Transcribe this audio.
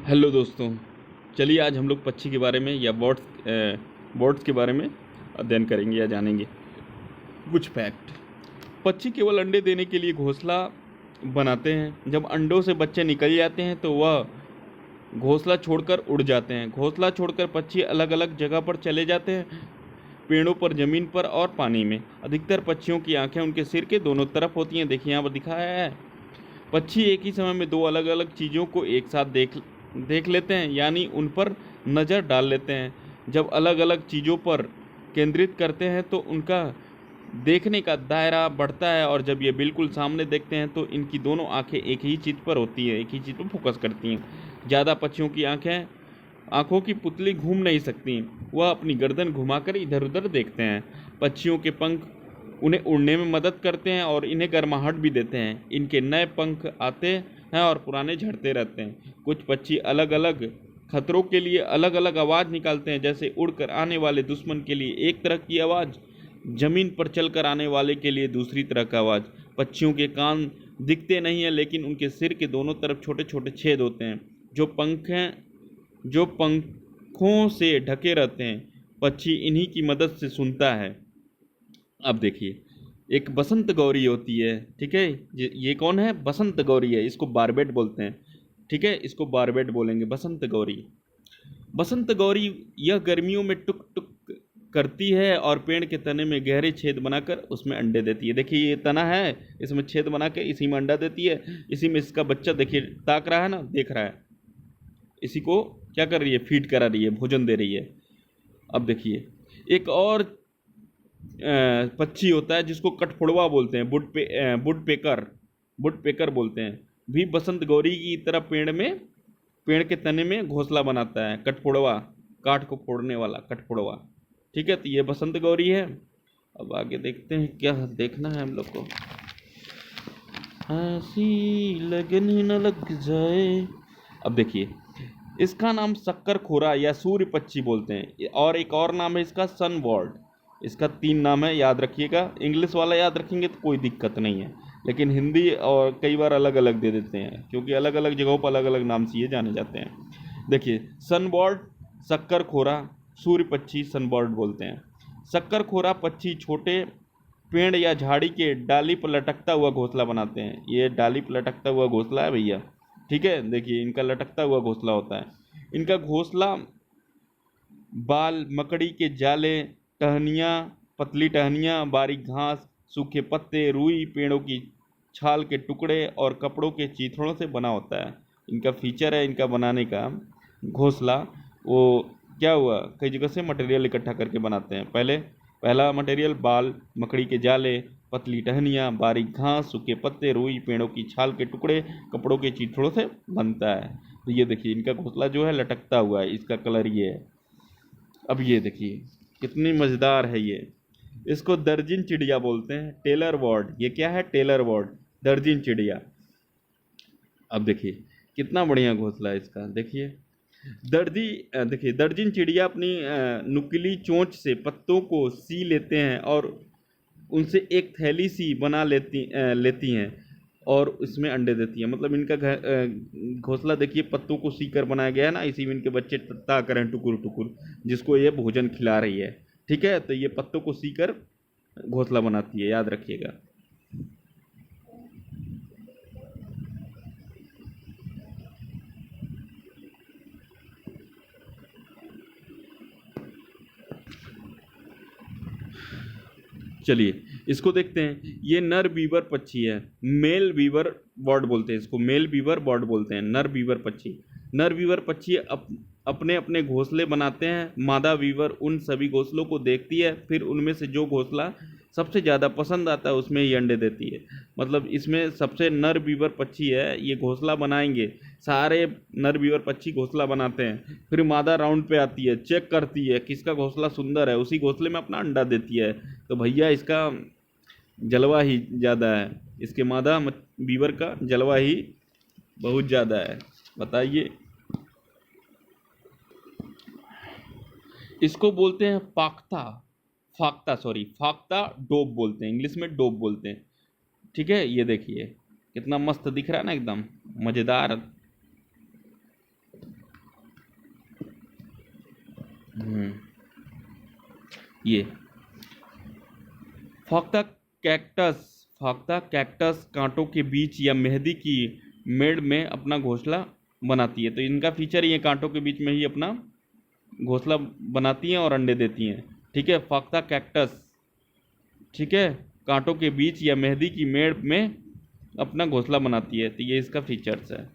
Hello दोस्तों, चलिए आज हम लोग पक्षी के बारे में या बर्ड्स के बारे में अध्ययन करेंगे या जानेंगे कुछ फैक्ट। पक्षी केवल अंडे देने के लिए घोंसला बनाते हैं। जब अंडों से बच्चे निकल जाते हैं तो वह घोंसला छोड़कर उड़ जाते हैं। घोंसला छोड़कर पक्षी अलग अलग जगह पर चले जाते हैं, पेड़ों पर, ज़मीन पर और पानी में। अधिकतर पक्षियों की आंखें उनके सिर के दोनों तरफ होती हैं। देखिए यहाँ पर दिखाया है। पक्षी एक ही समय में दो अलग अलग चीज़ों को एक साथ देख लेते हैं, यानी उन पर नज़र डाल लेते हैं। जब अलग अलग चीज़ों पर केंद्रित करते हैं तो उनका देखने का दायरा बढ़ता है, और जब ये बिल्कुल सामने देखते हैं तो इनकी दोनों आंखें एक ही चीज़ पर होती है, एक ही चीज़ पर फोकस करती हैं। ज़्यादा पक्षियों की आंखों की पुतली घूम नहीं सकती, वह अपनी गर्दन घुमाकर इधर उधर देखते हैं। पक्षियों के पंख उन्हें उड़ने में मदद करते हैं और इन्हें गर्माहट भी देते हैं। इनके नए पंख आते हैं और पुराने झड़ते रहते हैं। कुछ पक्षी अलग अलग खतरों के लिए अलग अलग आवाज़ निकालते हैं, जैसे उड़कर आने वाले दुश्मन के लिए एक तरह की आवाज़, ज़मीन पर चलकर आने वाले के लिए दूसरी तरह का आवाज़। पक्षियों के कान दिखते नहीं हैं, लेकिन उनके सिर के दोनों तरफ छोटे छोटे छेद होते हैं जो पंखों से ढके रहते हैं। पक्षी इन्हीं की मदद से सुनता है। अब देखिए, एक बसंत गौरी होती है, ठीक है। ये कौन है? बसंत गौरी है। इसको बारबेट बोलते हैं, ठीक है। इसको बारबेट बोलेंगे, बसंत गौरी। बसंत गौरी यह गर्मियों में टुक टुक करती है और पेड़ के तने में गहरे छेद बनाकर उसमें अंडे देती है। देखिए ये तना है, इसमें छेद बना के इसी में अंडा देती है। इसी में इसका बच्चा देखिए ताक रहा है ना, देख रहा है। इसी को क्या कर रही है? फीड करा रही है, भोजन दे रही है। अब देखिए, एक और पक्षी होता है जिसको कठफोड़वा बोलते हैं, वुडपेकर बोलते हैं। भी बसंत गौरी की तरह पेड़ के तने में घोंसला बनाता है। कठफोड़वा, काठ को फोड़ने वाला कठफोड़वा, ठीक है। तो ये बसंत गौरी है। अब आगे देखते हैं, क्या देखना है हम लोग को। हंसी लगन न लग जाए। अब देखिए, इसका नाम शक्कर खोरा या सूर्य पक्षी बोलते हैं, और एक और नाम है इसका सनबर्ड। इसका 3 नाम है, याद रखिएगा। इंग्लिश वाला याद रखेंगे तो कोई दिक्कत नहीं है, लेकिन हिंदी और कई बार अलग अलग दे देते हैं, क्योंकि अलग अलग जगहों पर अलग अलग नाम से ये जाने जाते हैं। देखिए, सनबर्ड, शक्कर खोरा, सूर्य पक्षी सनबर्ड बोलते हैं। शक्कर खोरा पक्षी छोटे पेड़ या झाड़ी के डाली पर लटकता हुआ घोंसला बनाते हैं। ये डाली पर लटकता हुआ घोंसला है भैया, ठीक है। देखिए, इनका लटकता हुआ घोंसला होता है। इनका घोंसला बाल, मकड़ी के जाले, टहनियाँ, पतली टहनियाँ, बारीक घास, सूखे पत्ते, रुई, पेड़ों की छाल के टुकड़े और कपड़ों के चीथड़ों से बना होता है। इनका फीचर है इनका बनाने का घोंसला। वो क्या हुआ, कई जगह से मटेरियल इकट्ठा करके बनाते हैं। पहला मटेरियल बाल, मकड़ी के जाले, पतली टहनियाँ, बारीक घास, सूखे पत्ते, रुई, पेड़ों की छाल के टुकड़े, कपड़ों के चीथड़ों से बनता है। तो ये देखिए, इनका घोंसला जो है लटकता हुआ है, इसका कलर ये है। अब ये देखिए कितनी मज़ेदार है ये। इसको दर्जिन चिड़िया बोलते हैं, टेलर बर्ड। ये क्या है? टेलर बर्ड, दर्जिन चिड़िया। अब देखिए कितना बढ़िया घोंसला है इसका। देखिए देखिए, दर्जिन चिड़िया अपनी नुकीली चोंच से पत्तों को सी लेते हैं और उनसे एक थैली सी बना लेती हैं और इसमें अंडे देती हैं। मतलब इनका घोंसला देखिए पत्तों को सी कर बनाया गया है ना, इसी में इनके बच्चे ताक रहे हैं टुकुर टुकुर, जिसको ये भोजन खिला रही है, ठीक है। तो ये पत्तों को सी कर घोंसला बनाती है, याद रखिएगा। चलिए इसको देखते हैं। ये नर बीवर पक्षी है, मेल बीवर बर्ड बोलते हैं इसको, मेल बीवर बर्ड बोलते हैं, नर बीवर पक्षी। नर बीवर पक्षी अपने अपने घोंसले बनाते हैं। मादा बीवर उन सभी घोंसलों को देखती है, फिर उनमें से जो घोंसला सबसे ज़्यादा पसंद आता है उसमें ही अंडे देती है। मतलब इसमें सबसे नर बीवर पक्षी है, ये घोंसला बनाएंगे। सारे नर बीवर पक्षी घोंसला बनाते हैं, फिर मादा राउंड पे आती है, चेक करती है किसका घोंसला सुंदर है, उसी घोंसले में अपना अंडा देती है। तो भैया इसका जलवा ही ज़्यादा है, इसके बीवर का जलवा ही बहुत ज़्यादा है, बताइए। इसको बोलते हैं फाख्ता डोब बोलते हैं, इंग्लिश में डोब बोलते हैं, ठीक है। ये देखिए कितना मस्त दिख रहा है ना, एकदम मज़ेदार। हम्म, ये फाख्ता कैक्टस, फाख्ता कैक्टस कांटों के बीच या मेहंदी की मेड़ में अपना घोंसला बनाती है। तो इनका फीचर ये कांटों के बीच में ही अपना घोंसला बनाती हैं और अंडे देती हैं। ठीक है, फाख्ता कैक्टस, ठीक है, कांटों के बीच या मेहंदी की मेड़ में अपना घोंसला बनाती है। तो ये इसका फीचर्स है।